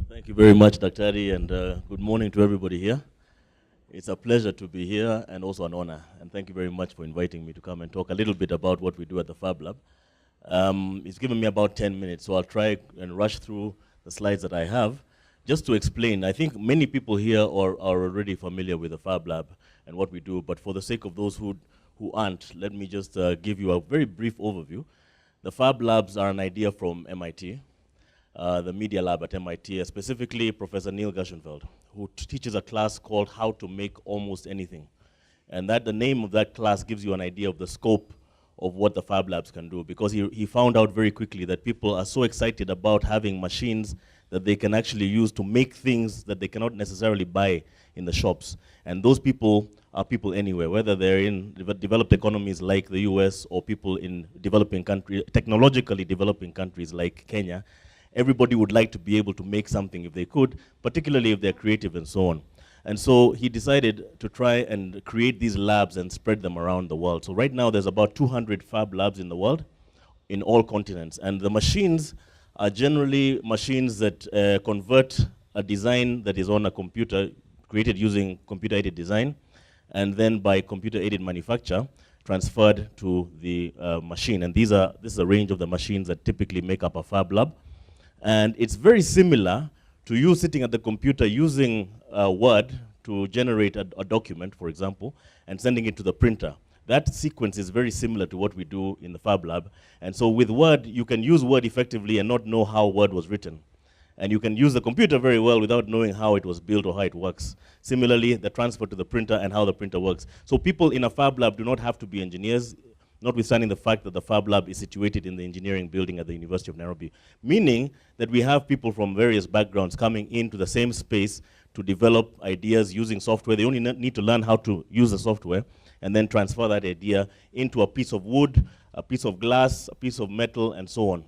Thank you very much, Dr. Adi, and good morning to everybody here. It's a pleasure to be here and also an honor. And thank you very much for inviting me to come and talk a little bit about what we do at the Fab Lab. It's given me about 10 minutes, so I'll try and rush through the slides that I have. Just to explain, I think many people here are already familiar with the Fab Lab and what we do, but for the sake of those who aren't, let me just give you a very brief overview. The Fab Labs are an idea from MIT. The Media Lab at MIT, specifically Professor Neil Gershenfeld, who teaches a class called How to Make Almost Anything. And the name of that class gives you an idea of the scope of what the Fab Labs can do, because he found out very quickly that people are so excited about having machines that they can actually use to make things that they cannot necessarily buy in the shops. And those people are people anywhere, whether they're in developed economies like the US or people in developing countries, technologically developing countries like Kenya. Everybody would like to be able to make something if they could, particularly if they're creative and so on. And so he decided to try and create these labs and spread them around the world. So right now there's about 200 Fab Labs in the world, in all continents. And the machines are generally machines that convert a design that is on a computer, created using computer-aided design, and then by computer-aided manufacture, transferred to the machine. And this is a range of the machines that typically make up a Fab Lab. And it's very similar to you sitting at the computer using Word to generate a document, for example, and sending it to the printer. That sequence is very similar to what we do in the Fab Lab. And so with Word, you can use Word effectively and not know how Word was written. And you can use the computer very well without knowing how it was built or how it works. Similarly, the transfer to the printer and how the printer works. So people in a Fab Lab do not have to be engineers, notwithstanding the fact that the Fab Lab is situated in the engineering building at the University of Nairobi, meaning that we have people from various backgrounds coming into the same space to develop ideas using software. They only need to learn how to use the software and then transfer that idea into a piece of wood, a piece of glass, a piece of metal, and so on.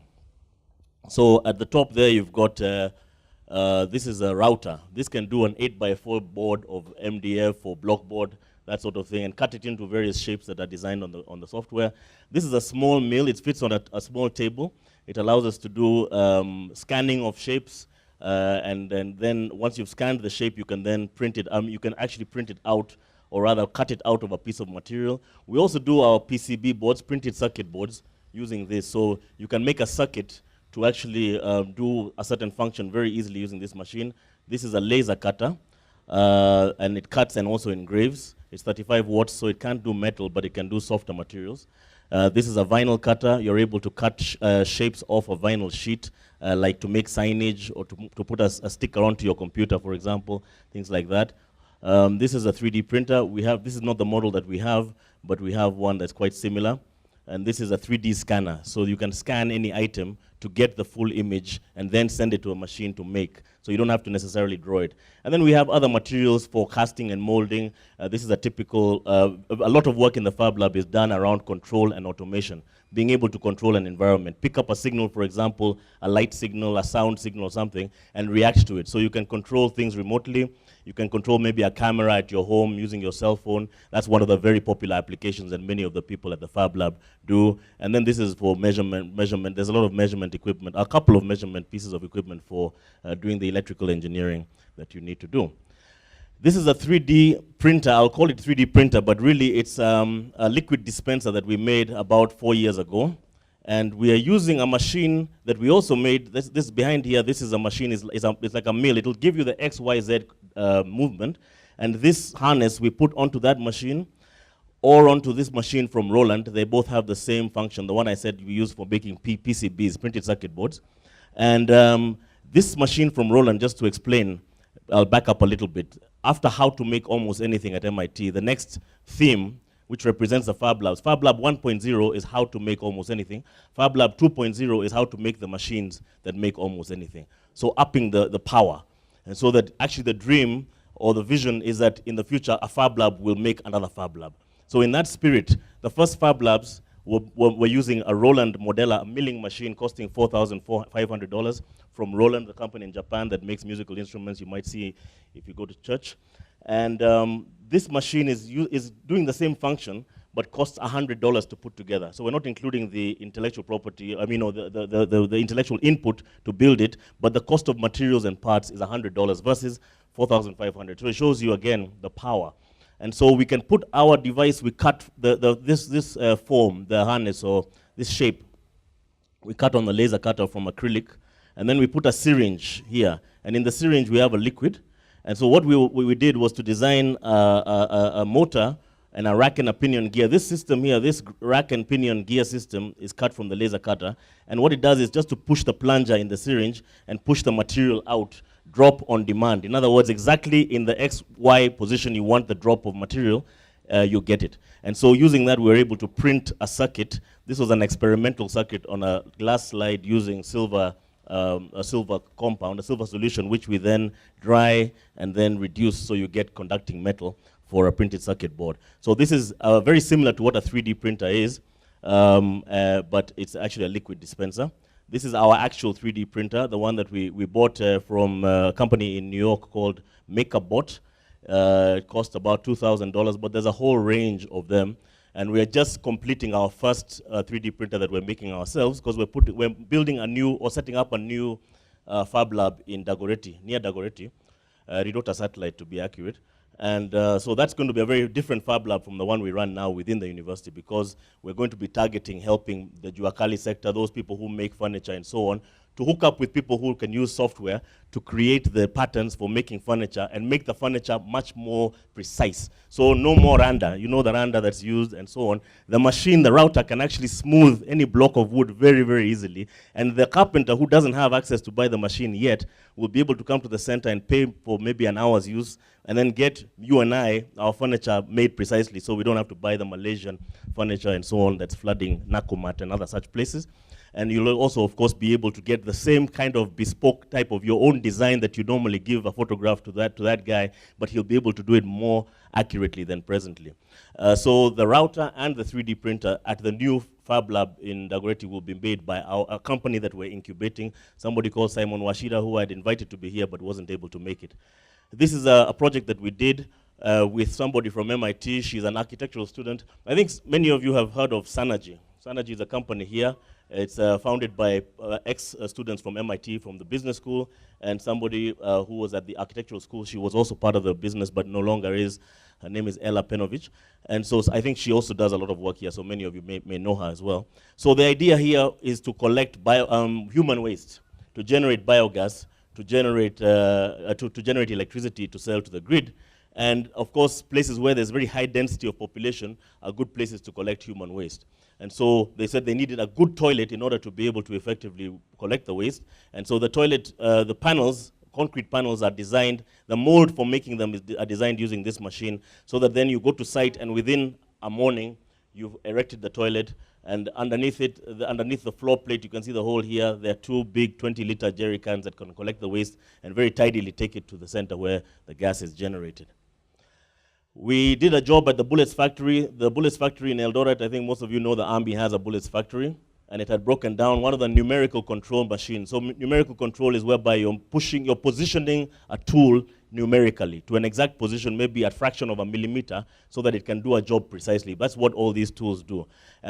So at the top there, you've got, this is a router. This can do an 8x4 board of MDF or block board, that sort of thing, and cut it into various shapes that are designed on the software. This is a small mill. It fits on a small table. It allows us to do scanning of shapes, and then once you've scanned the shape, you can then print it. You can actually print it out, or rather cut it out of a piece of material. We also do our PCB boards, printed circuit boards, using this. So you can make a circuit to actually do a certain function very easily using this machine. This is a laser cutter, and it cuts and also engraves. It's 35 watts, so it can't do metal, but it can do softer materials. This is a vinyl cutter. You're able to cut shapes off a vinyl sheet, like to make signage or to put a sticker onto your computer, for example, things like that. This is a 3D printer. This is not the model that we have, but we have one that's quite similar. And this is a 3D scanner, so you can scan any item to get the full image and then send it to a machine to make. So you don't have to necessarily draw it. And then we have other materials for casting and molding. This is a typical, a lot of work in the Fab Lab is done around control and automation, being able to control an environment. Pick up a signal, for example, a light signal, a sound signal or something, and react to it. So you can control things remotely. You can control maybe a camera at your home using your cell phone. That's one of the very popular applications that many of the people at the Fab Lab do. And then this is for measurement. There's a lot of measurement equipment, a couple of measurement pieces of equipment for doing the electrical engineering that you need to do. This is a 3D printer. I'll call it 3D printer, but really it's a liquid dispenser that we made about 4 years ago. And we are using a machine that we also made. This behind here, this is a machine, it's like a mill. It'll give you the X, Y, Z movement. And this harness we put onto that machine or onto this machine from Roland. They both have the same function. The one I said we use for making PCBs, printed circuit boards. And this machine from Roland, just to explain, I'll back up a little bit. After How to Make Almost Anything at MIT, the next theme, which represents the Fab Labs. Fab Lab 1.0 is how to make almost anything. Fab Lab 2.0 is how to make the machines that make almost anything. So upping the power. And so that actually the dream or the vision is that in the future, a Fab Lab will make another Fab Lab. So in that spirit, the first Fab Labs were using a Roland Modella, a milling machine costing $4,500 from Roland, the company in Japan that makes musical instruments you might see if you go to church. And this machine is doing the same function, but costs $100 to put together. So we're not including the intellectual property, I mean, or the intellectual input to build it, but the cost of materials and parts is $100 versus $4,500. So it shows you again the power. And so we can put our device, we cut this form, the harness or this shape, we cut on the laser cutter from acrylic, and then we put a syringe here. And in the syringe we have a liquid. And so what we did was to design a motor and a rack and a pinion gear. This system here, this rack and pinion gear system is cut from the laser cutter. And what it does is just to push the plunger in the syringe and push the material out, drop on demand. In other words, exactly in the XY position you want the drop of material, you get it. And so using that, we were able to print a circuit. This was an experimental circuit on a glass slide using silver, a silver compound, a silver solution, which we then dry and then reduce so you get conducting metal for a printed circuit board. So this is very similar to what a 3D printer is, but it's actually a liquid dispenser. This is our actual 3D printer, the one that we bought from a company in New York called MakerBot. It cost about $2,000, but there's a whole range of them. And we're just completing our first 3D printer that we're making ourselves, because we're building a new, or setting up a new Fab Lab in Dagoretti, near Dagoretti, Ridota satellite to be accurate. And so that's going to be a very different Fab Lab from the one we run now within the university, because we're going to be targeting helping the Juakali sector, those people who make furniture and so on, to hook up with people who can use software to create the patterns for making furniture and make the furniture much more precise. So no more randa, you know, the randa that's used and so on. The machine, the router, can actually smooth any block of wood very, very easily. And the carpenter who doesn't have access to buy the machine yet will be able to come to the center and pay for maybe an hour's use and then get you and I, our furniture made precisely, so we don't have to buy the Malaysian furniture and so on that's flooding Nakumat and other such places. And you'll also, of course, be able to get the same kind of bespoke type of your own design that you normally give a photograph to that guy, but he'll be able to do it more accurately than presently. So the router and the 3D printer at the new Fab Lab in Dagoretti will be made by a company that we're incubating, somebody called Simon Washida, who I'd invited to be here but wasn't able to make it. This is a project that we did with somebody from MIT. She's an architectural student. I think many of you have heard of Sanergy. Sanergy is a company here. It's founded by ex-students from MIT, from the business school, and somebody who was at the architectural school. She was also part of the business, but no longer is. Her name is Ella Penovich. And so I think she also does a lot of work here, so many of you may know her as well. So the idea here is to collect human waste, to generate biogas, to generate electricity to sell to the grid. And of course, places where there's very high density of population are good places to collect human waste. And so they said they needed a good toilet in order to be able to effectively collect the waste. And so the toilet, the panels, concrete panels are designed, the mold for making them are designed using this machine, so that then you go to site and within a morning, you've erected the toilet, and underneath it, underneath the floor plate, you can see the hole here. There are two big 20-liter jerry cans that can collect the waste and very tidily take it to the center where the gas is generated. We did a job at the bullets factory. The bullets factory in Eldoret, I think most of you know the Army has a bullets factory, and it had broken down one of the numerical control machines. So numerical control is whereby you're positioning a tool numerically to an exact position, maybe a fraction of a millimeter, so that it can do a job precisely. That's what all these tools do.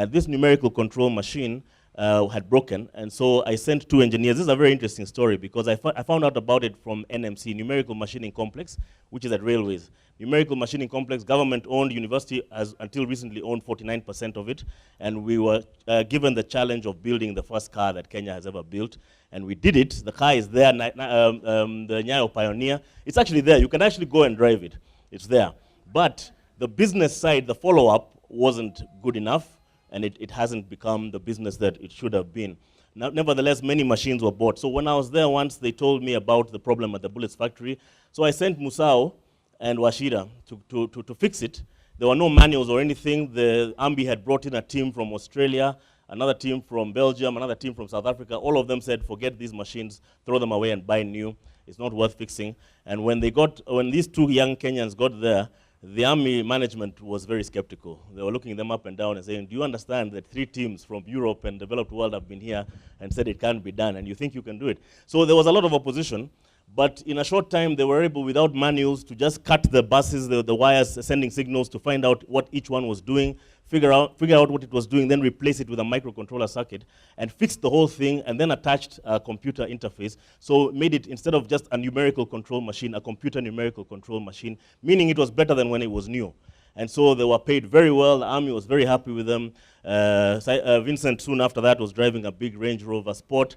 This numerical control machine had broken, and so I sent two engineers. This is a very interesting story because I found out about it from NMC, Numerical Machining Complex, which is at Railways. Numerical Machining Complex, government-owned, university has until recently owned 49% of it, and we were given the challenge of building the first car that Kenya has ever built, and we did it. The car is there, the Nyayo Pioneer. It's actually there. You can actually go and drive it. It's there. But the business side, the follow-up, wasn't good enough, and it hasn't become the business that it should have been. Now, nevertheless, many machines were bought. So when I was there once, they told me about the problem at the bullets factory. So I sent Musao and Washida to fix it. There were no manuals or anything. The Army had brought in a team from Australia, another team from Belgium, another team from South Africa. All of them said, forget these machines, throw them away and buy new. It's not worth fixing. And when these two young Kenyans got there, the Army management was very skeptical. They were looking them up and down and saying, do you understand that 3 teams from Europe and developed world have been here and said it can't be done, and you think you can do it? So there was a lot of opposition. But in a short time, they were able, without manuals, to just cut the buses, the wires sending signals to find out what each one was doing, figure out what it was doing, then replace it with a microcontroller circuit, and fixed the whole thing, and then attached a computer interface. So made it, instead of just a numerical control machine, a computer numerical control machine, meaning it was better than when it was new. And so they were paid very well. The army was very happy with them. Vincent, soon after that, was driving a big Range Rover Sport.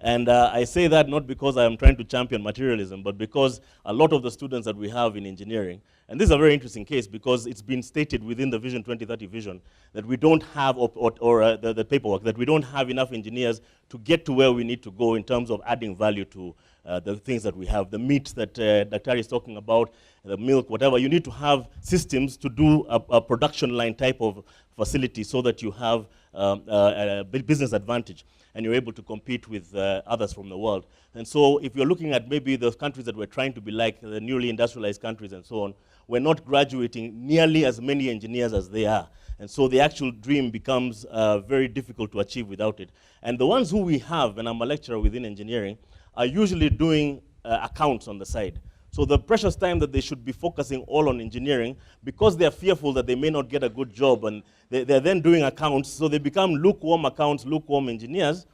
And I say that not because I am trying to champion materialism, but because a lot of the students that we have in engineering, and this is a very interesting case because it's been stated within the Vision 2030 vision that we don't have, the paperwork, that we don't have enough engineers to get to where we need to go in terms of adding value to the things that we have. The meat that Dr. is talking about, the milk, whatever, you need to have systems to do a production line type of facility so that you have a business advantage and you're able to compete with others from the world. And so if you're looking at maybe the countries that we're trying to be like, the newly industrialized countries and so on, we're not graduating nearly as many engineers as they are. And so the actual dream becomes very difficult to achieve without it. And the ones who we have, and I'm a lecturer within engineering, are usually doing accounts on the side. So the precious time that they should be focusing all on engineering, because they're fearful that they may not get a good job, and they're then doing accounts, so they become lukewarm accounts, lukewarm engineers.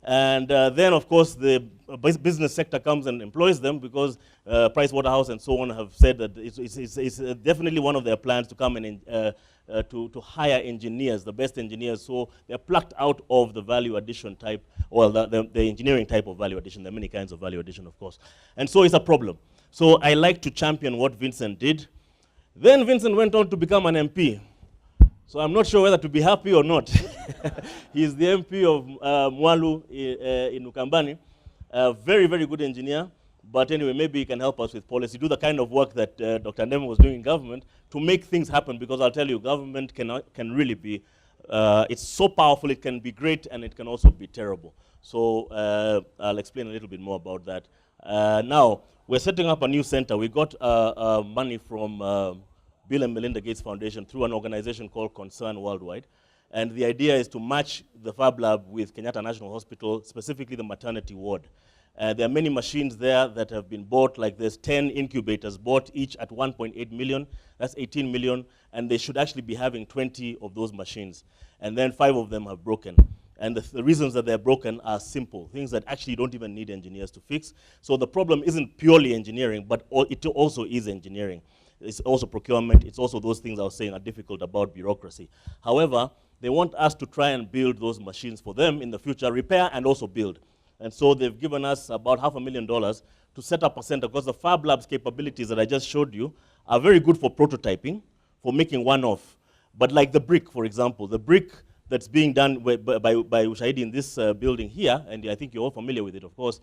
And then, of course, the business sector comes and employs them because Pricewaterhouse and so on have said that it's definitely one of their plans to come and to hire engineers, the best engineers. So they're plucked out of the value addition type, or the engineering type of value addition. There are many kinds of value addition, of course. And so it's a problem. So I like to champion what Vincent did. Then Vincent went on to become an MP. So I'm not sure whether to be happy or not. He's the MP of Mwalu in Ukambani. A very, very good engineer. But anyway, maybe he can help us with policy, do the kind of work that Dr. Ndemo was doing in government to make things happen. Because I'll tell you, government can really be, it's so powerful, it can be great, and it can also be terrible. So I'll explain a little bit more about that. Now, we're setting up a new center. We got money from Bill and Melinda Gates Foundation through an organization called Concern Worldwide. And the idea is to match the Fab Lab with Kenyatta National Hospital, specifically the maternity ward. There are many machines there that have been bought, like there's 10 incubators bought, each at 1.8 million. That's 18 million, and they should actually be having 20 of those machines. And then 5 of them have broken. And the reasons that they're broken are simple, things that actually you don't even need engineers to fix. So the problem isn't purely engineering, but it also is engineering. It's also procurement. It's also those things I was saying are difficult about bureaucracy. However, they want us to try and build those machines for them in the future, repair and also build. And so they've given us about $500,000 to set up a center, because the Fab Lab's capabilities that I just showed you are very good for prototyping, for making one-off. But like the brick, for example, the brick that's being done by Ushahidi in this building here, and I think you're all familiar with it, of course.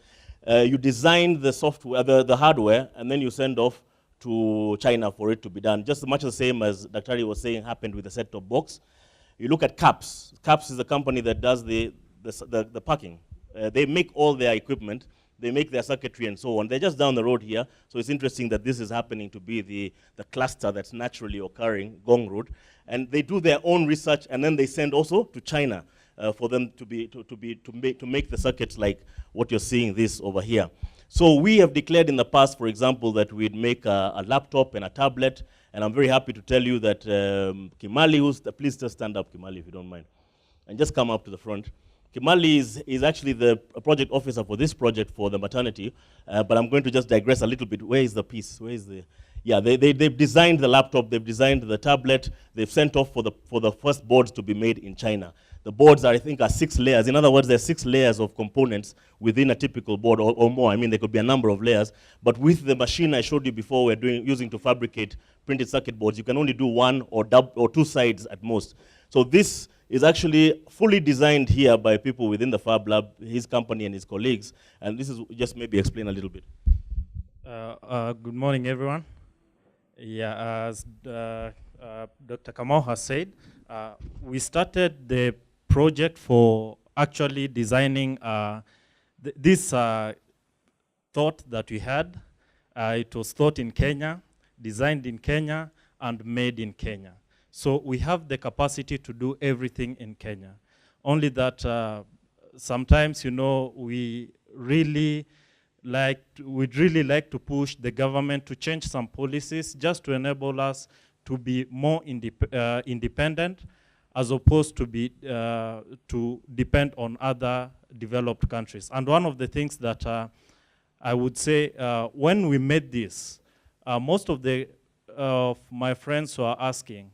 You design the software, the hardware, and then you send off to China for it to be done. Just much the same as Dr. was saying happened with the set-top box. You look at CAPS. CAPS is the company that does the packing. They make all their equipment. They make their circuitry and so on. They're just down the road here. So it's interesting that this is happening to be the cluster that's naturally occurring, Gong Road. And they do their own research, and then they send also to China for them to make the circuits like what you're seeing this over here. So we have declared in the past, for example, that we'd make a laptop and a tablet. And I'm very happy to tell you that Kimali, please just stand up, Kimali, if you don't mind, and just come up to the front. Kimali is actually the project officer for this project for the maternity, but I'm going to just digress a little bit. Where is the piece? Where is the? Yeah, they've designed the laptop, they've designed the tablet, they've sent off for the first boards to be made in China. The boards, I think, are 6 layers. In other words, there's 6 layers of components within a typical board, or more. I mean, there could be a number of layers. But with the machine I showed you before, we're using to fabricate printed circuit boards, you can only do 1 or 2 sides at most. So this is actually fully designed here by people within the Fab Lab, his company and his colleagues. And this is just maybe explain a little bit. Good morning, everyone. Yeah, as Dr. Kamau has said, we started the project for actually designing this thought that we had. It was thought in Kenya, designed in Kenya, and made in Kenya. So we have the capacity to do everything in Kenya. Only that sometimes, you know, we really we'd really like to push the government to change some policies just to enable us to be more independent, as opposed to to depend on other developed countries. And one of the things that I would say, when we made this, most of my friends were asking,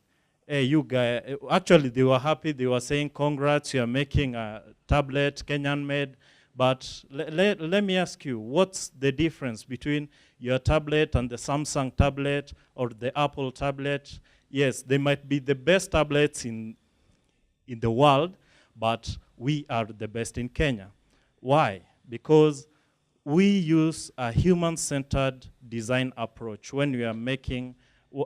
hey, you guys, actually they were happy, they were saying, congrats, you are making a tablet, Kenyan made, but let me ask you, what's the difference between your tablet and the Samsung tablet or the Apple tablet? Yes, they might be the best tablets in the world, but we are the best in Kenya. Why? Because we use a human-centered design approach when we are making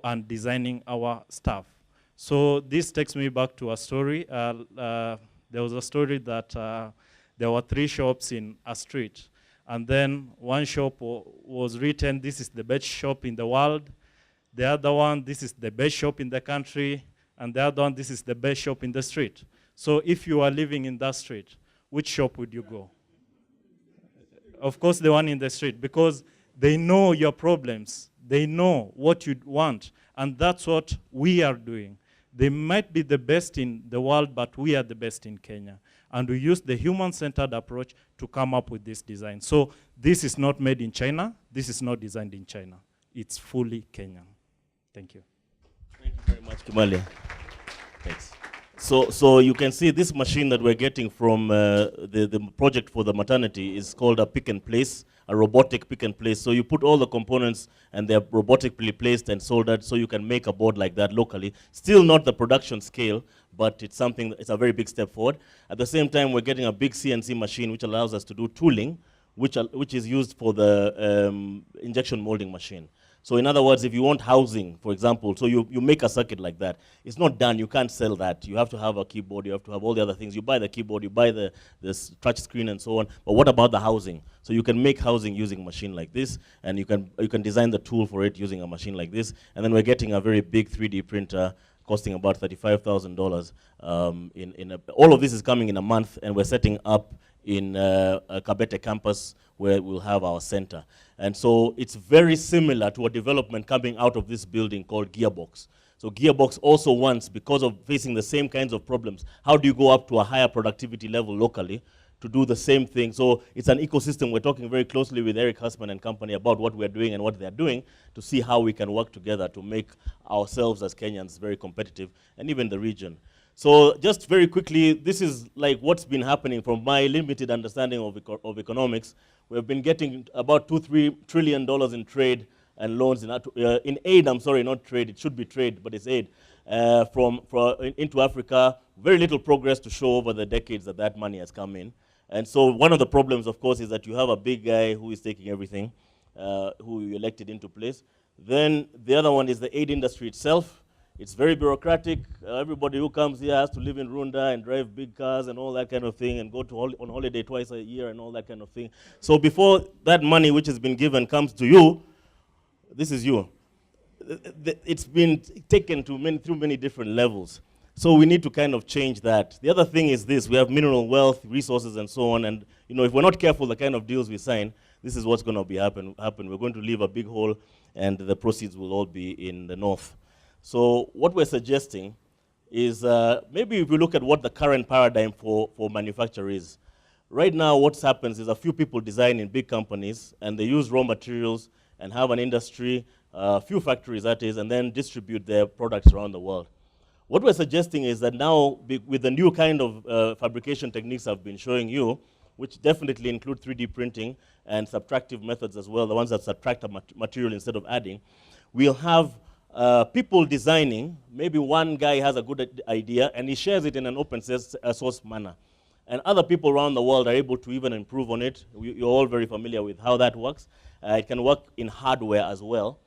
and designing our stuff. So this takes me back to a story. There was a story that there were 3 shops in a street. And then one shop was written, this is the best shop in the world. The other one, this is the best shop in the country. And the other one, this is the best shop in the street. So if you are living in that street, which shop would you go? Of course, the one in the street, because they know your problems. They know what you want. And that's what we are doing. They might be the best in the world, but we are the best in Kenya. And we use the human-centered approach to come up with this design. So this is not made in China. This is not designed in China. It's fully Kenyan. Thank you. Thank you very much, Kimali. Thanks. So you can see this machine that we're getting from the project for the maternity is called a pick and place, a robotic pick and place. So you put all the components and they're robotically placed and soldered, so you can make a board like that locally. Still not the production scale, but it's a very big step forward. At the same time, we're getting a big CNC machine which allows us to do tooling, which is used for the injection molding machine. So in other words, if you want housing, for example, so you make a circuit like that, it's not done, you can't sell that. You have to have a keyboard, you have to have all the other things. You buy the keyboard, you buy the touch screen and so on, but what about the housing? So you can make housing using a machine like this, and you can design the tool for it using a machine like this, and then we're getting a very big 3D printer costing about $35,000. All of this is coming in a month, and we're setting up in Kabete campus where we'll have our center. And so it's very similar to a development coming out of this building called Gearbox. So Gearbox also wants, because of facing the same kinds of problems, how do you go up to a higher productivity level locally to do the same thing? So it's an ecosystem. We're talking very closely with Eric Husman and company about what we're doing and what they're doing to see how we can work together to make ourselves as Kenyans very competitive, and even the region. So just very quickly, this is like what's been happening from my limited understanding of economics. We've been getting about $2-3 trillion in trade and loans, in aid, I'm sorry, not trade, it should be trade, but it's aid, into Africa. Very little progress to show over the decades that money has come in. And so one of the problems, of course, is that you have a big guy who is taking everything, who you elected into place. Then the other one is the aid industry itself. It's very bureaucratic. Everybody who comes here has to live in Runda and drive big cars and all that kind of thing and go on holiday twice a year and all that kind of thing. So before that money which has been given comes to you, this is you. It's been taken through many different levels. So we need to kind of change that. The other thing is this: we have mineral wealth, resources, and so on. And if we're not careful, the kind of deals we sign, this is what's going to happen. We're going to leave a big hole, and the proceeds will all be in the north. So what we're suggesting is maybe if we look at what the current paradigm for manufacture is. Right now, what happens is a few people design in big companies, and they use raw materials and have an industry, a few factories that is, and then distribute their products around the world. What we're suggesting is that now, with the new kind of fabrication techniques I've been showing you, which definitely include 3D printing and subtractive methods as well, the ones that subtract a material instead of adding, we'll have people designing. Maybe one guy has a good idea and he shares it in an open source manner. And other people around the world are able to even improve on it. You're all very familiar with how that works. It can work in hardware as well.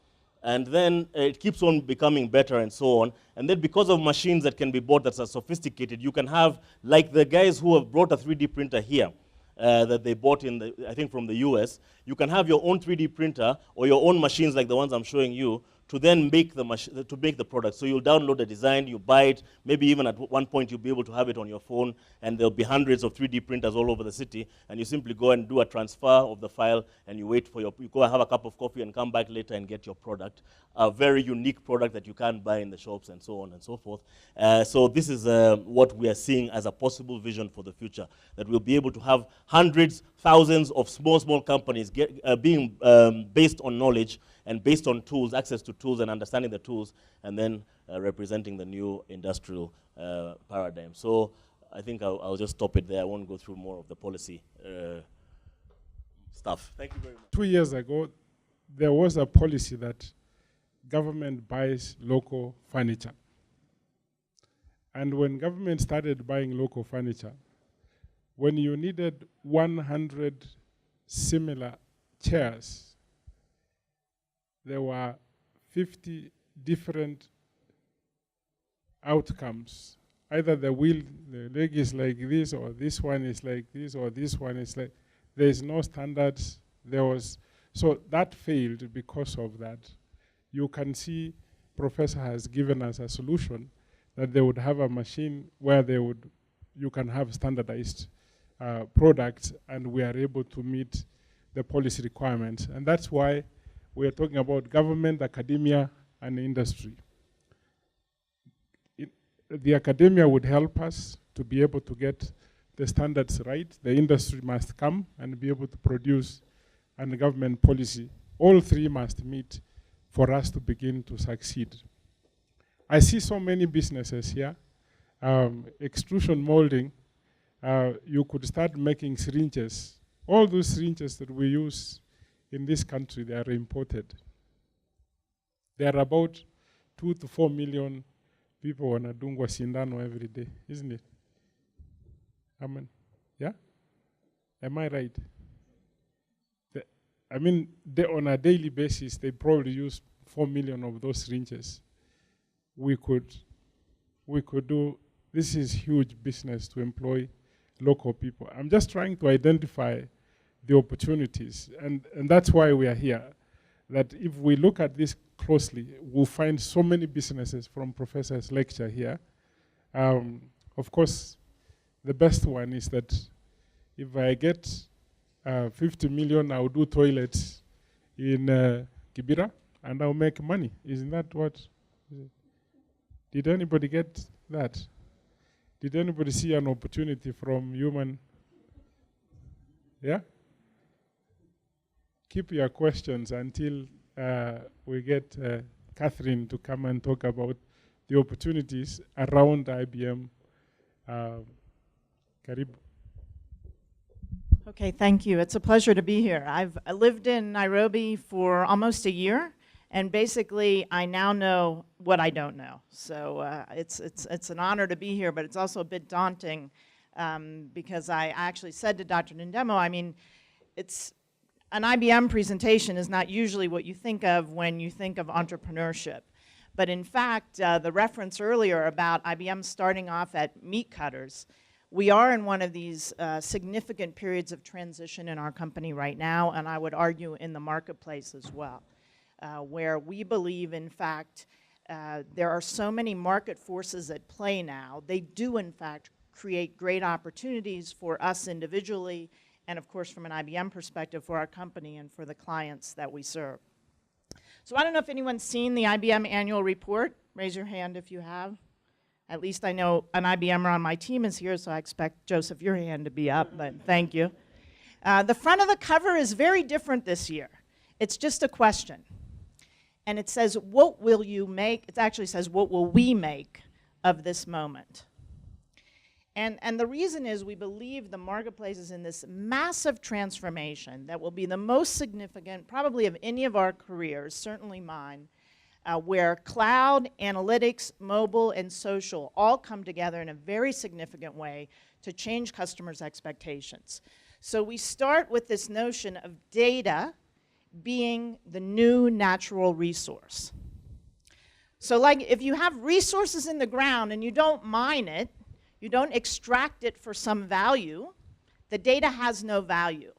And then it keeps on becoming better and so on. And then because of machines that can be bought that are sophisticated, you can have, like the guys who have brought a 3D printer here, that they bought I think from the US, you can have your own 3D printer or your own machines like the ones I'm showing you to then make the product. So you'll download the design, you buy it, maybe even at one point you'll be able to have it on your phone, and there'll be hundreds of 3D printers all over the city, and you simply go and do a transfer of the file, and you wait for you go and have a cup of coffee and come back later and get your product. A very unique product that you can't buy in the shops and so on and so forth. So this is what we are seeing as a possible vision for the future, that we'll be able to have hundreds, thousands of small companies being based on knowledge and based on tools, access to tools and understanding the tools, and then representing the new industrial paradigm. So I think I'll just stop it there. I won't go through more of the policy stuff. Thank you very much. 2 years ago, there was a policy that government buys local furniture. And when government started buying local furniture, when you needed 100 similar chairs, there were 50 different outcomes. Either the leg is like this, or this one is like this, or this one is like, there is no standards. So that failed because of that. You can see Professor has given us a solution that they would have a machine where you can have standardized products, and we are able to meet the policy requirements. And that's why we are talking about government, academia, and industry. The academia would help us to be able to get the standards right. The industry must come and be able to produce, and the government policy. All three must meet for us to begin to succeed. I see so many businesses here. Extrusion molding, you could start making syringes. All those syringes that we use in this country, they are imported. There are about 2 to 4 million people on Adungwa Sindano every day, isn't it? Amen. Yeah? Am I right? On a daily basis, they probably use 4 million of those syringes. We could do, this is huge business to employ local people. I'm just trying to identify the opportunities, and that's why we are here. That if we look at this closely, we'll find so many businesses from Professor's lecture here. Of course, the best one is that if I get 50 million, I'll do toilets in Kibera, and I'll make money. Isn't that what? Did anybody get that? Did anybody see an opportunity from human? Yeah? Keep your questions until we get Catherine to come and talk about the opportunities around IBM. Karibu. Okay, thank you. It's a pleasure to be here. I lived in Nairobi for almost a year, and basically I now know what I don't know. So it's an honor to be here, but it's also a bit daunting because I actually said to Dr. Ndemo, it's an IBM presentation is not usually what you think of when you think of entrepreneurship. But in fact, the reference earlier about IBM starting off at meat cutters, we are in one of these significant periods of transition in our company right now, and I would argue in the marketplace as well, where we believe, in fact, there are so many market forces at play now. They do, in fact, create great opportunities for us individually, and of course from an IBM perspective for our company and for the clients that we serve. So I don't know if anyone's seen the IBM annual report. Raise your hand if you have. At least I know an IBMer on my team is here, so I expect, Joseph, your hand to be up, but thank you. The front of the cover is very different this year. It's just a question. And it says, what will you make? It actually says, what will we make of this moment? And the reason is we believe the marketplace is in this massive transformation that will be the most significant, probably of any of our careers, certainly mine, where cloud, analytics, mobile, and social all come together in a very significant way to change customers' expectations. So we start with this notion of data being the new natural resource. So like if you have resources in the ground and you don't mine it, you don't extract it for some value, the data has no value.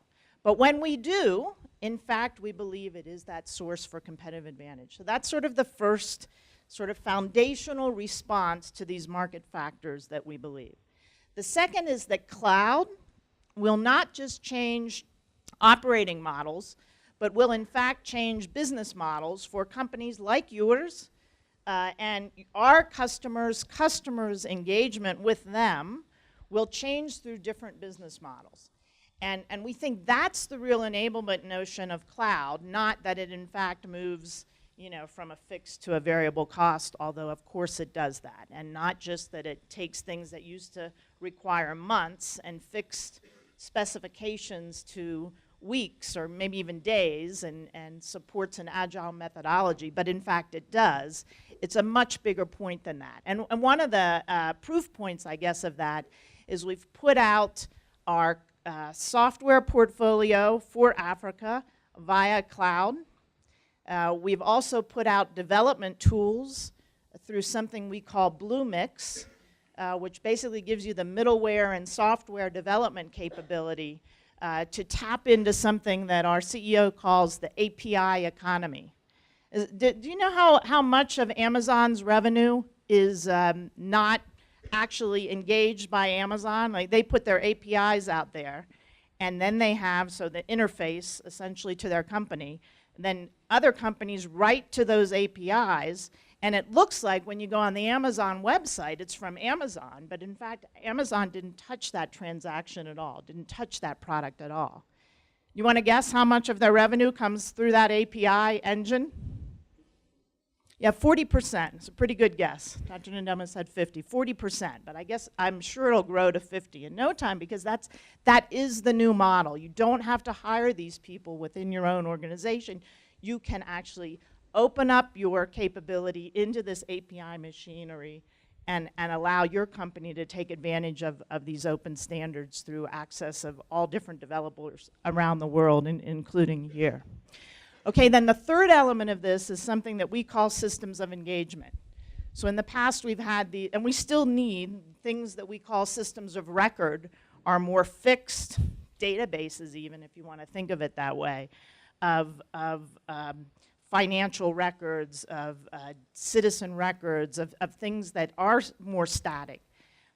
But when we do, In fact, we believe it is that source for competitive advantage. So that's sort of the first sort of foundational response to these market factors that we believe. The second is that cloud will not just change operating models, but will in fact change business models for companies like yours and our customers' engagement with them will change through different business models. And we think that's the real enablement notion of cloud, not that it in fact moves, you know, from a fixed to a variable cost, although of course it does that. And not just that it takes things that used to require months and fixed specifications to weeks or maybe even days and supports an agile methodology, but in fact it does. It's a much bigger point than that. And one of the proof points, I guess, of that is we've put out our software portfolio for Africa via cloud. We've also put out development tools through something we call Bluemix, which basically gives you the middleware and software development capability to tap into something that our CEO calls the API economy. Do you know how much of Amazon's revenue is not actually engaged by Amazon? Like, they put their APIs out there, and then they have, so the interface essentially to their company, then other companies write to those APIs, and it looks like when you go on the Amazon website, it's from Amazon, but in fact, Amazon didn't touch that transaction at all, didn't touch that product at all. You want to guess how much of their revenue comes through that API engine? Yeah, 40%. It's a pretty good guess. Dr. Ndemo said 40%, but I guess I'm sure it'll grow to 50 in no time, because that is the new model. You don't have to hire these people within your own organization. You can actually open up your capability into this API machinery and allow your company to take advantage of these open standards through access of all different developers around the world, including here. Okay, then the third element of this is something that we call systems of engagement. So in the past we've had and we still need things that we call systems of record, are more fixed databases, even if you want to think of it that way, of financial records, of citizen records, of things that are more static.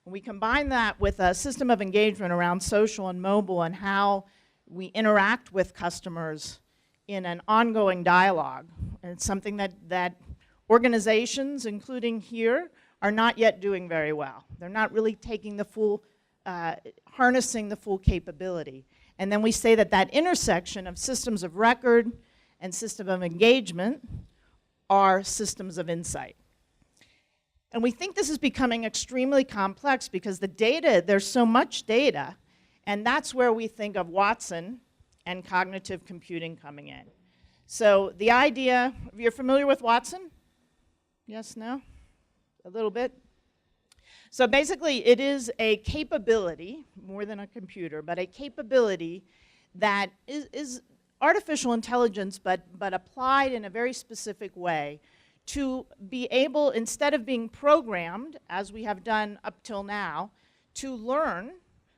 When we combine that with a system of engagement around social and mobile and how we interact with customers in an ongoing dialogue, and it's something that organizations, including here, are not yet doing very well. They're not really taking the full, harnessing the full capability. And then we say that intersection of systems of record and system of engagement are systems of insight. And we think this is becoming extremely complex because the data, there's so much data, and that's where we think of Watson and cognitive computing coming in. So the idea, you're familiar with Watson? Yes, no? A little bit? So basically it is a capability, more than a computer, but a capability that is artificial intelligence, but applied in a very specific way to be able, instead of being programmed, as we have done up till now, to learn.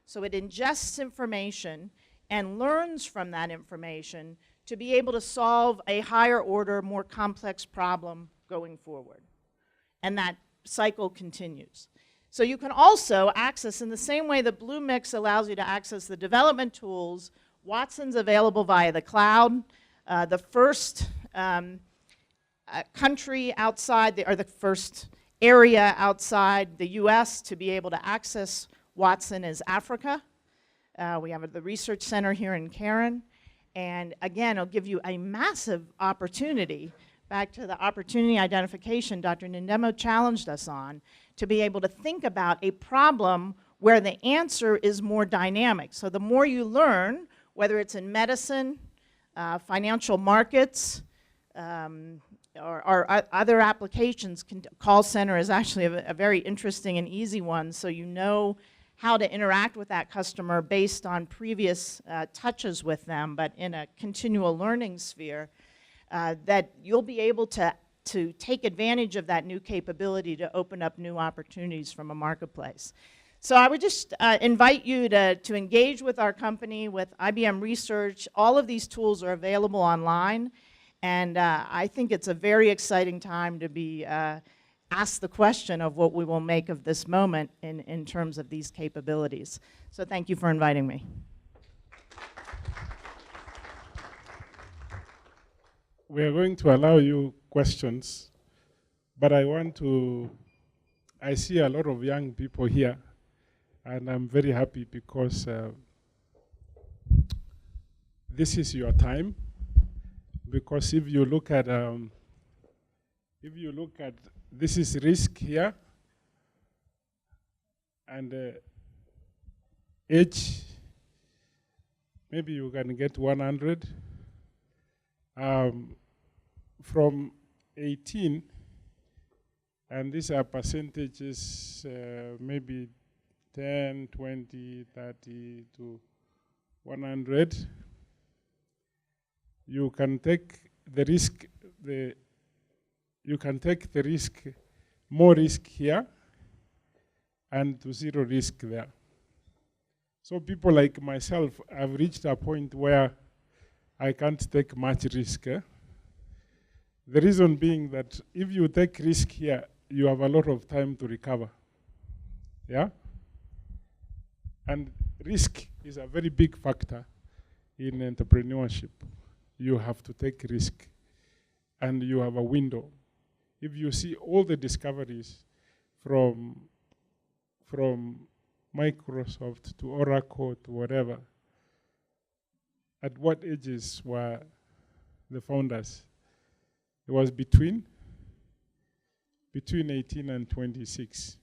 So it ingests information and learns from that information to be able to solve a higher order, more complex problem going forward. And that cycle continues. So you can also access, in the same way that Bluemix allows you to access the development tools, Watson's available via the cloud. The first country outside, or the first area outside the US to be able to access Watson is Africa. We have the research center here in Karen. And again, it'll give you a massive opportunity, back to the opportunity identification Dr. Ndemo challenged us on, to be able to think about a problem where the answer is more dynamic. So the more you learn, whether it's in medicine, financial markets, or other applications, call center is actually a very interesting and easy one, so you know how to interact with that customer based on previous touches with them, but in a continual learning sphere, that you'll be able to take advantage of that new capability to open up new opportunities from a marketplace. So I would just invite you to engage with our company, with IBM Research. All of these tools are available online, and I think it's a very exciting time to be asked the question of what we will make of this moment in terms of these capabilities. So thank you for inviting me. We are going to allow you questions, but I see a lot of young people here, and I'm very happy because this is your time. Because if you look at this is risk here, and age, maybe you can get 100. From 18, and these are percentages, maybe 10, 20, 30 to 100. You can take the risk, you can take the risk, more risk here, and to zero risk there. So people like myself have reached a point where I can't take much risk. The reason being that if you take risk here, you have a lot of time to recover. Yeah? And risk is a very big factor in entrepreneurship. You have to take risk, and you have a window. If you see all the discoveries from Microsoft to Oracle to whatever, at what ages were the founders? It was between 18 and 26.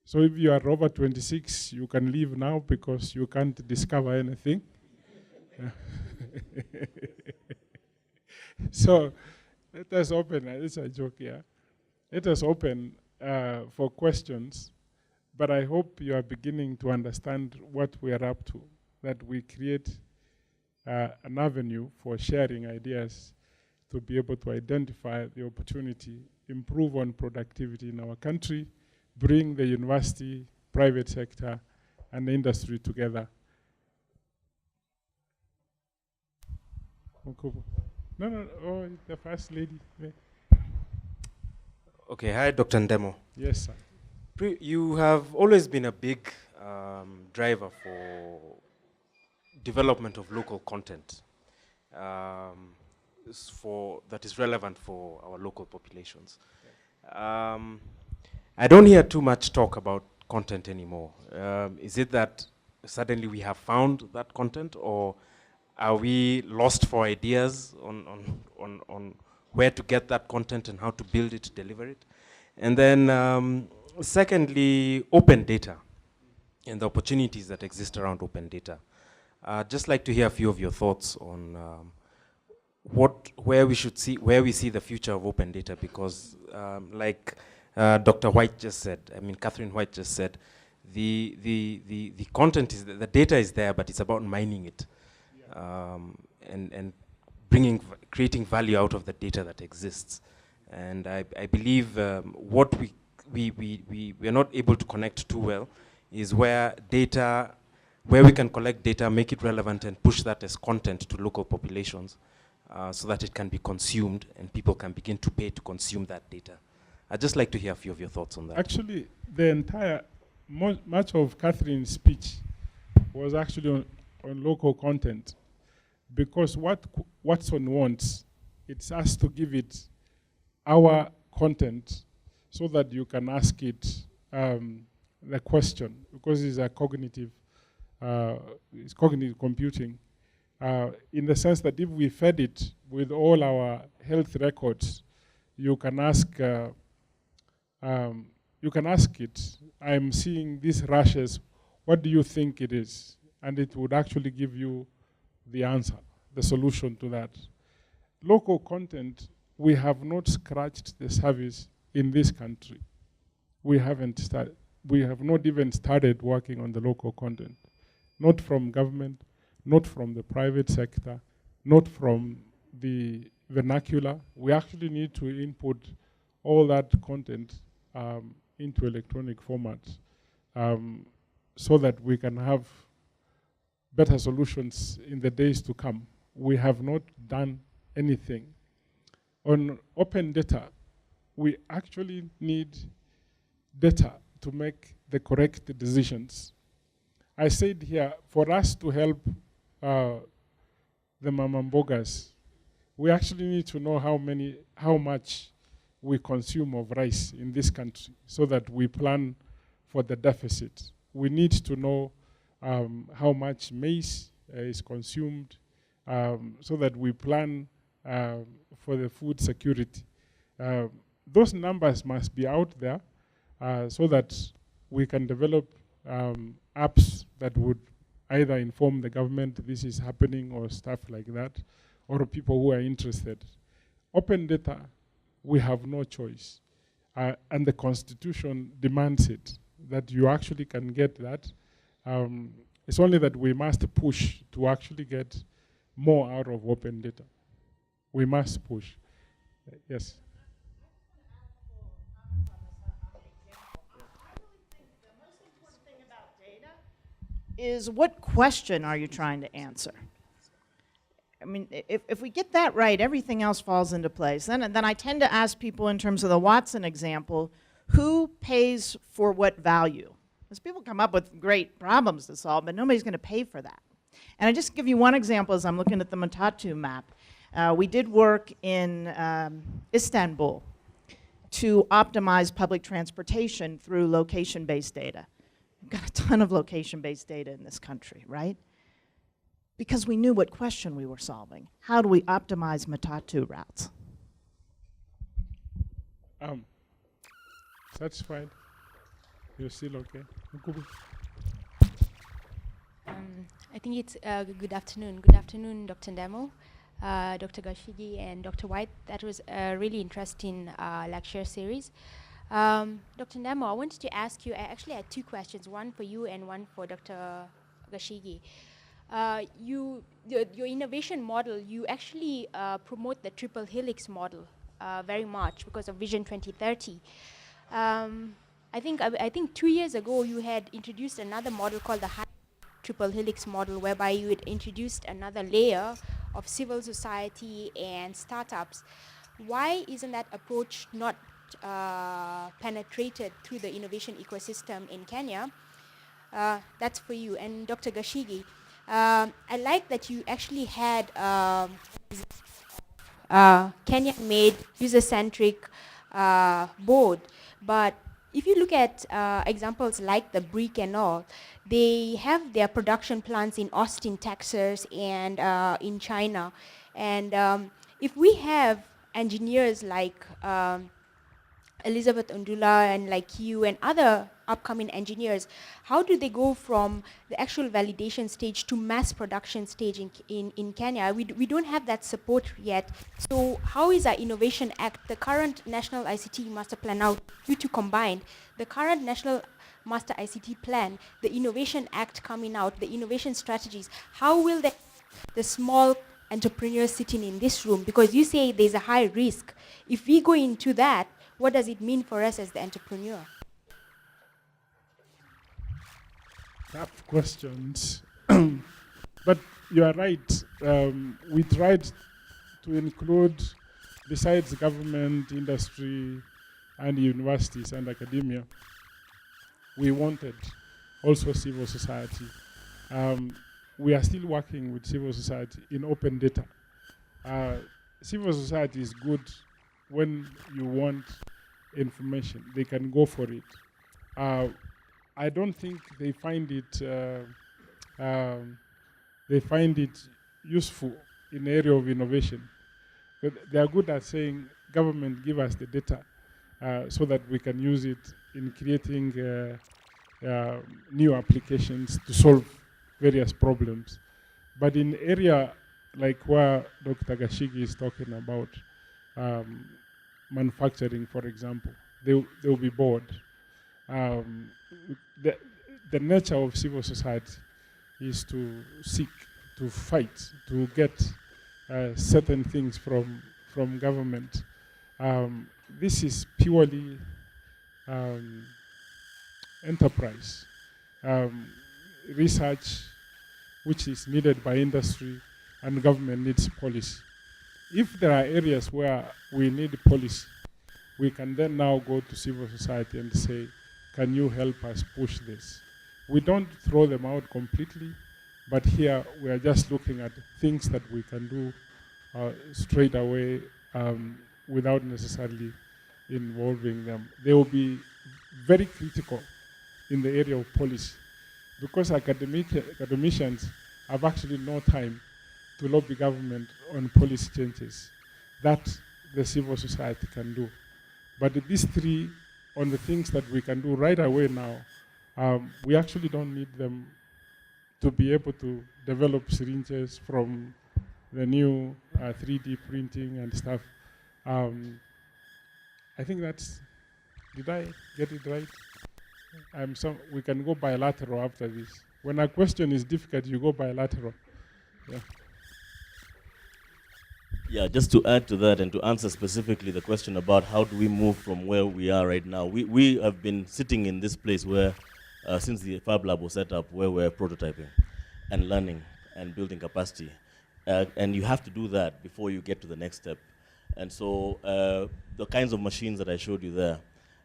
So if you are over 26, you can leave now because you can't discover anything. So let us open, it's a joke, yeah. Let us open for questions, but I hope you are beginning to understand what we are up to, that we create an avenue for sharing ideas to be able to identify the opportunity, improve on productivity in our country, bring the university, private sector, and the industry together. No, oh, the first lady. Okay, hi, Dr. Ndemo. Yes, sir. You have always been a big driver for development of local content that is relevant for our local populations. I don't hear too much talk about content anymore. Is it that suddenly we have found that content, or are we lost for ideas on where to get that content and how to build it, deliver it? And then secondly, open data and the opportunities that exist around open data. Just like to hear a few of your thoughts on where we see the future of open data, because like Dr. White just said, Catherine White just said, the content is, the data is there, but it's about mining it, and creating value out of the data that exists. And I believe what we are not able to connect too well is where we can collect data, make it relevant, and push that as content to local populations, so that it can be consumed and people can begin to pay to consume that data. I'd just like to hear a few of your thoughts on that. Actually, much of Catherine's speech was actually on local content, because what Watson wants, it's us to give it our content so that you can ask it the question, because it's a cognitive, it's cognitive computing, in the sense that if we fed it with all our health records, you can ask it, I'm seeing these rashes, what do you think it is? And it would actually give you the answer, the solution to that. Local content, we have not scratched the surface in this country. We have not even started working on the local content. Not from government, not from the private sector, not from the vernacular. We actually need to input all that content into electronic formats so that we can have better solutions in the days to come. We have not done anything. On open data, we actually need data to make the correct decisions. I said here, for us to help the mamambogas, we actually need to know how much we consume of rice in this country so that we plan for the deficit. We need to know how much maize is consumed so that we plan for the food security. Those numbers must be out there so that we can develop apps that would either inform the government this is happening or stuff like that, or people who are interested. Open data, we have no choice. And the Constitution demands it, that you actually can get that. It's only that we must push to actually get more out of open data. We must push. Yes. Is what question are you trying to answer? I mean, if we get that right, everything else falls into place. Then I tend to ask people in terms of the Watson example, who pays for what value? Because people come up with great problems to solve, but nobody's going to pay for that. And I just give you one example as I'm looking at the Matatu map. We did work in Istanbul to optimize public transportation through location-based data. We've got a ton of location-based data in this country, right? Because we knew what question we were solving. How do we optimize Matatu routes? Satisfied? You're still okay? I think it's good afternoon. Good afternoon, Dr. Ndemo, Dr. Gashigi, and Dr. White. That was a really interesting lecture series. Dr. Ndemo, I wanted to ask you, I actually had two questions, one for you and one for Dr. Gashigi. Your innovation model, you actually promote the triple helix model very much because of Vision 2030. I think 2 years ago you had introduced another model called the triple helix model, whereby you had introduced another layer of civil society and startups. Why isn't that approach not penetrated through the innovation ecosystem in Kenya? That's for you. And Dr. Gashigi, I like that you actually had Kenya-made user-centric board, but if you look at examples like the brick and all, they have their production plants in Austin, Texas, and in China. And if we have engineers like Elizabeth Undula and like you and other upcoming engineers, how do they go from the actual validation stage to mass production stage in Kenya? We don't have that support yet. So how is our Innovation Act, the current National ICT Master Plan now, you two combined, the current National Master ICT Plan, the Innovation Act coming out, the innovation strategies, how will the small entrepreneurs sitting in this room, because you say there's a high risk, if we go into that, what does it mean for us as the entrepreneur? Tough questions. But you are right. We tried to include, besides government, industry, and universities and academia, we wanted also civil society. We are still working with civil society in open data. Civil society is good when you want information. They can go for it. I don't think they find it useful in the area of innovation. But they are good at saying, government, give us the data so that we can use it in creating new applications to solve various problems. But in area like where Dr. Gashigi is talking about, manufacturing, for example, they will be bored. The nature of civil society is to seek, to fight, to get certain things from government. This is purely enterprise, um, research which is needed by industry, and government needs policy. If there are areas where we need policy, we can then now go to civil society and say, can you help us push this? We don't throw them out completely, but here we are just looking at things that we can do straight away without necessarily involving them. They will be very critical in the area of policy because academicians have actually no time to lobby government on policy changes that the civil society can do. But these three, on the things that we can do right away now, we actually don't need them to be able to develop syringes from the new 3D printing and stuff. I think that's, did I get it right? We can go bilateral after this. When a question is difficult, you go bilateral. Yeah. Yeah, just to add to that and to answer specifically the question about how do we move from where we are right now. We have been sitting in this place where, since the Fab Lab was set up, where we're prototyping and learning and building capacity. And you have to do that before you get to the next step. And so the kinds of machines that I showed you there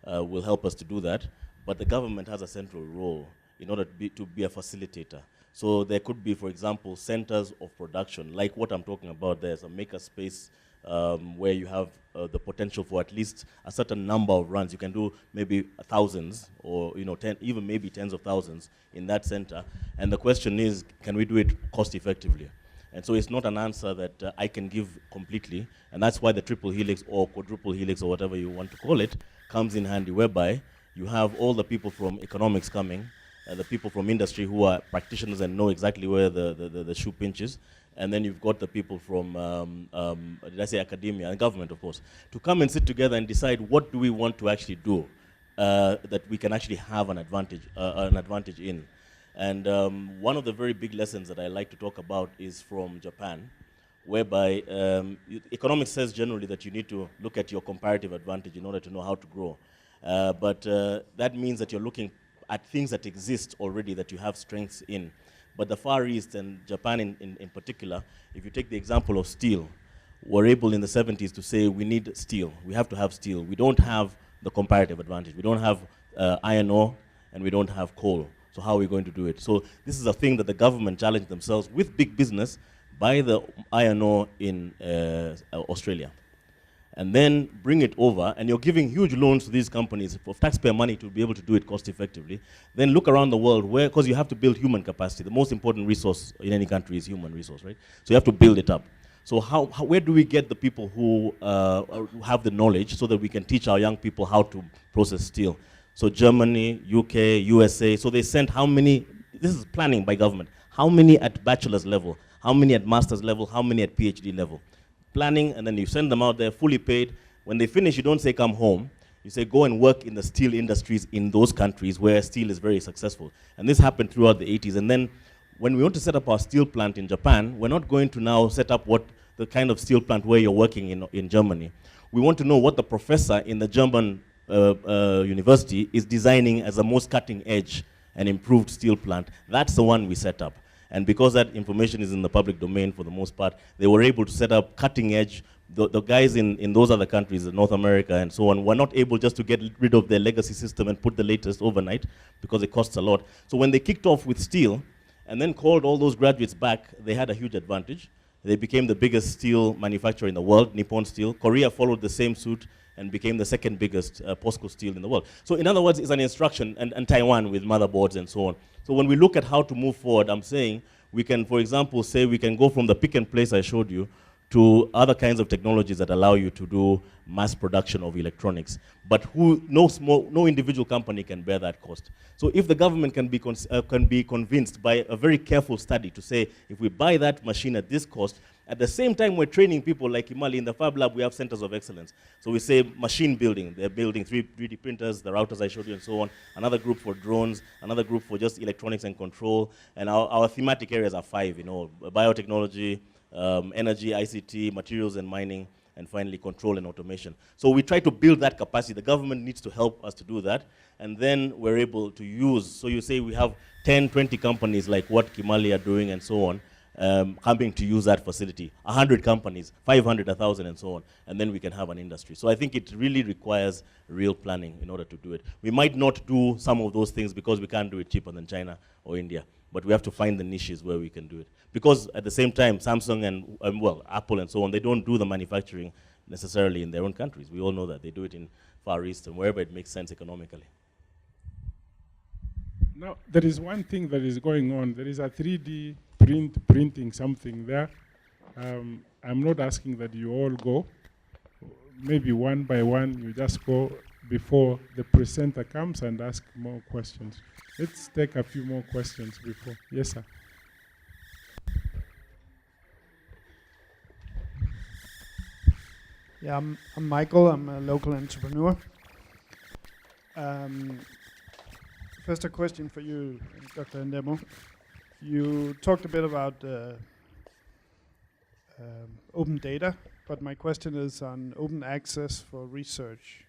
will help us to do that. But the government has a central role in order to be a facilitator. So there could be, for example, centers of production, like what I'm talking about. There's a maker space where you have the potential for at least a certain number of runs. You can do maybe thousands or even maybe tens of thousands in that center. And the question is, can we do it cost effectively? And so it's not an answer that I can give completely. And that's why the triple helix or quadruple helix or whatever you want to call it comes in handy, whereby you have all the people from economics coming, the people from industry who are practitioners and know exactly where the shoe pinches, and then you've got the people from, did I say academia, and government, of course, to come and sit together and decide what do we want to actually do that we can actually have an advantage in. And one of the very big lessons that I like to talk about is from Japan, whereby economics says generally that you need to look at your comparative advantage in order to know how to grow. But that means that you're looking at things that exist already that you have strengths in. But the Far East and Japan in particular, if you take the example of steel, were able in the 70s to say we need steel, we have to have steel. We don't have the comparative advantage. We don't have iron ore and we don't have coal. So how are we going to do it? So this is a thing that the government challenged themselves with big business by the iron ore in Australia. And then bring it over, and you're giving huge loans to these companies for taxpayer money to be able to do it cost effectively. Then look around the world where, because you have to build human capacity. The most important resource in any country is human resource, right? So you have to build it up. So where do we get the people who have the knowledge so that we can teach our young people how to process steel? So Germany, UK, USA, so they sent how many, this is planning by government, how many at bachelor's level, how many at master's level, how many at PhD level. Planning, and then you send them out there fully paid. When they finish, you don't say come home. You say go and work in the steel industries in those countries where steel is very successful. And this happened throughout the 80s. And then when we want to set up our steel plant in Japan, we're not going to now set up the kind of steel plant where you're working in Germany. We want to know what the professor in the German university is designing as the most cutting edge and improved steel plant. That's the one we set up. And because that information is in the public domain for the most part, they were able to set up cutting edge. The guys in those other countries, North America and so on, were not able just to get rid of their legacy system and put the latest overnight because it costs a lot. So when they kicked off with steel and then called all those graduates back, they had a huge advantage. They became the biggest steel manufacturer in the world, Nippon Steel. Korea followed the same suit and became the second biggest POSCO steel in the world. So in other words, it's an instruction, and Taiwan with motherboards and so on. So when we look at how to move forward, I'm saying we can, for example, say we can go from the pick and place I showed you to other kinds of technologies that allow you to do mass production of electronics. But no individual company can bear that cost. So if the government can be convinced by a very careful study to say, if we buy that machine at this cost, at the same time we're training people like Imali in the Fab Lab, we have centers of excellence. So we say machine building, they're building 3D printers, the routers I showed you and so on, another group for drones, another group for just electronics and control, and our thematic areas are 5, biotechnology, energy, ICT, materials and mining, and finally control and automation. So we try to build that capacity. The government needs to help us to do that, and then we're able to use, so you say we have 10, 20 companies like what Kimali are doing and so on, coming to use that facility, 100 companies, 500, 1,000 and so on, and then we can have an industry. So I think it really requires real planning in order to do it. We might not do some of those things because we can't do it cheaper than China or India, but we have to find the niches where we can do it. Because at the same time, Samsung and well, Apple and so on, they don't do the manufacturing necessarily in their own countries. We all know that. They do it in Far East and wherever it makes sense economically. Now, there is one thing that is going on. There is a 3D printing something there. I'm not asking that you all go. Maybe one by one, you just go before the presenter comes and ask more questions. Let's take a few more questions before. Yes, sir. Yeah, I'm Michael. I'm a local entrepreneur. First, a question for you, Dr. Ndemo. You talked a bit about open data, but my question is on open access for research.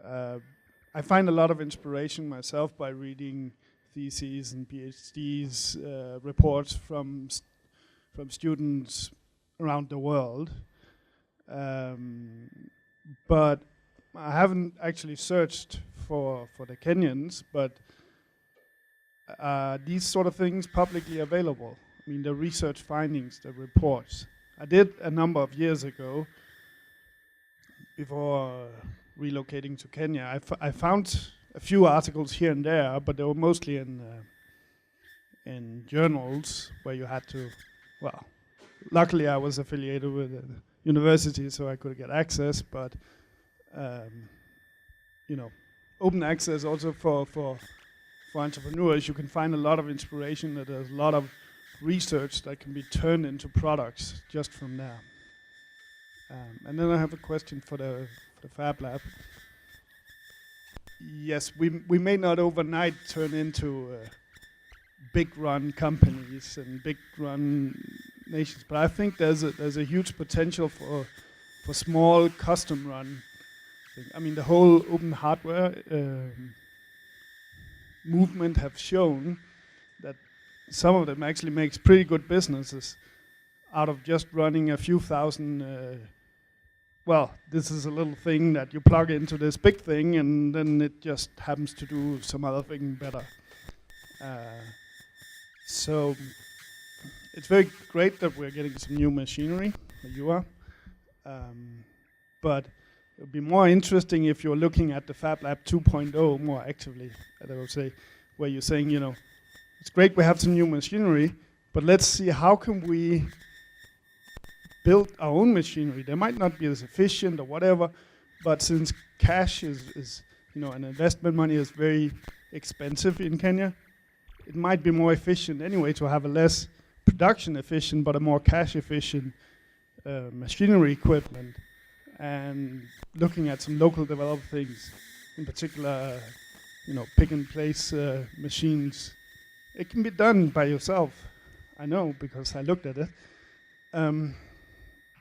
I find a lot of inspiration myself by reading theses and PhDs, reports from students around the world. But I haven't actually searched for the Kenyans, but these sort of things publicly available. I mean, the research findings, the reports. I did a number of years ago, before relocating to Kenya. I found a few articles here and there, but they were mostly in journals where you had to, well, luckily I was affiliated with a university, so I could get access, but you know, open access also for entrepreneurs. You can find a lot of inspiration. That there's a lot of research that can be turned into products just from there. And then I have a question for the Fab Lab. Yes, we may not overnight turn into big run companies and big run nations, but I think there's a huge potential for small custom run. I mean, the whole open hardware movement have shown that some of them actually makes pretty good businesses out of just running a few thousand. Well, this is a little thing that you plug into this big thing, and then it just happens to do some other thing better. So it's very great that we're getting some new machinery, you are. But it would be more interesting if you're looking at the Fab Lab 2.0 more actively, I would say, where you're saying, you know, it's great we have some new machinery, but let's see how can we build our own machinery. They might not be as efficient or whatever, but since cash is you know, and investment money is very expensive in Kenya, it might be more efficient anyway to have a less production efficient but a more cash efficient machinery equipment, and looking at some local developed things, in particular, you know, pick and place machines. It can be done by yourself, I know, because I looked at it.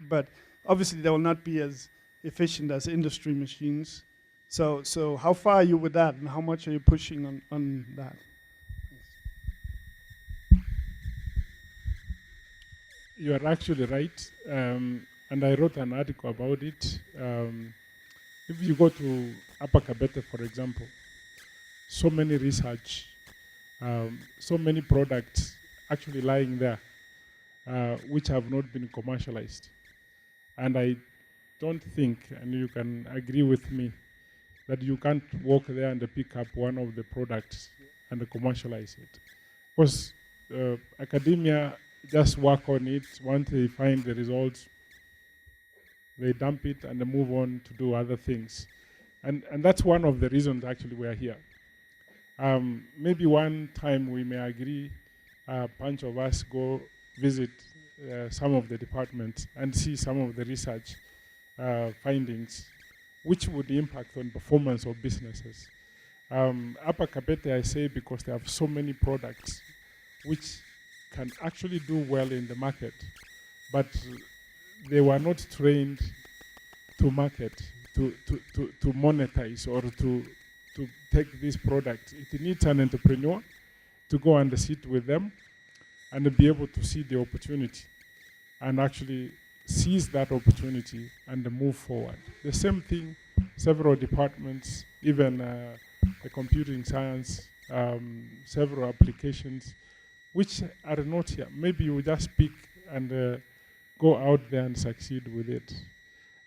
But obviously they will not be as efficient as industry machines. So how far are you with that, and how much are you pushing on that? You are actually right, and I wrote an article about it. If you go to Upper Kabete, for example, so many research, so many products actually lying there, which have not been commercialized. And I don't think, and you can agree with me, that you can't walk there and pick up one of the products and commercialize it. Because academia just work on it. Once they find the results, they dump it and they move on to do other things. And that's one of the reasons actually we are here. Maybe one time we may agree, a bunch of us go visit some of the departments and see some of the research findings, which would impact on performance of businesses. Upper Kabete, I say, because they have so many products which can actually do well in the market, but they were not trained to market, to monetize, or to take this product. It needs an entrepreneur to go and sit with them and be able to see the opportunity and actually seize that opportunity and move forward. The same thing, several departments, even the computing science, several applications, which are not here. Maybe you just pick and go out there and succeed with it.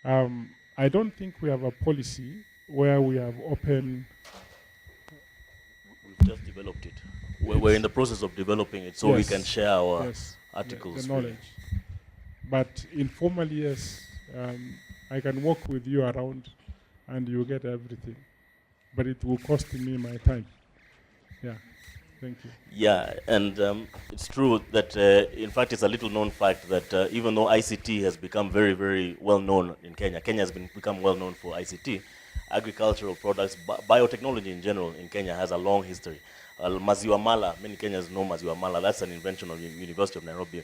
I don't think we have a policy where we have open. We've just developed it. We're in the process of developing it, so we Yes. can share our Yes, articles. the knowledge. But informally, yes, I can walk with you around and you get everything. But it will cost me my time. Yeah, thank you. Yeah, and it's true that, in fact, it's a little known fact that even though ICT has become very, very well known in Kenya, Kenya has become well known for ICT, agricultural products, biotechnology in general in Kenya has a long history. Maziwa Mala, many Kenyans know Maziwa Mala, that's an invention of the University of Nairobi.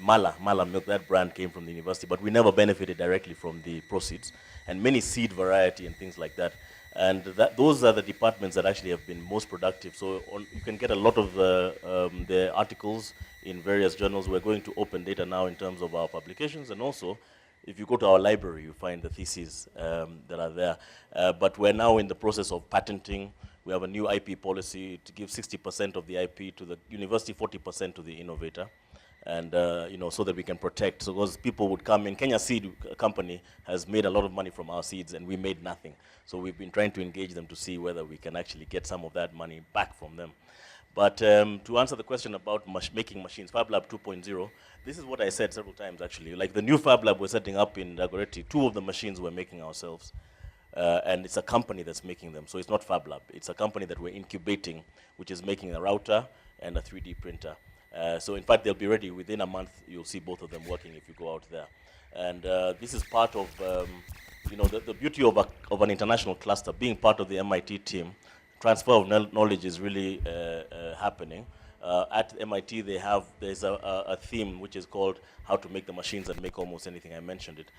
Mala milk, that brand came from the university, but we never benefited directly from the proceeds. And many seed variety and things like that. And those are the departments that actually have been most productive. So you can get a lot of the articles in various journals. We're going to open data now in terms of our publications, and also if you go to our library, you find the theses that are there. But we're now in the process of patenting. We have a new IP policy to give 60% of the IP to the university, 40% to the innovator. And so that we can protect. So because people would come in, Kenya Seed Company has made a lot of money from our seeds, and we made nothing. So we've been trying to engage them to see whether we can actually get some of that money back from them. But to answer the question about making machines, Fab Lab 2.0, this is what I said several times actually. Like the new Fab Lab we're setting up in Dagoretti, 2 of the machines we're making ourselves. And it's a company that's making them. So it's not Fab Lab. It's a company that we're incubating, which is making a router and a 3D printer. So in fact, they'll be ready within a month. You'll see both of them working if you go out there. And this is part of, the beauty of an international cluster, being part of the MIT team. Transfer of knowledge is really happening. At MIT, there's a theme which is called how to make the machines that make almost anything. I mentioned it.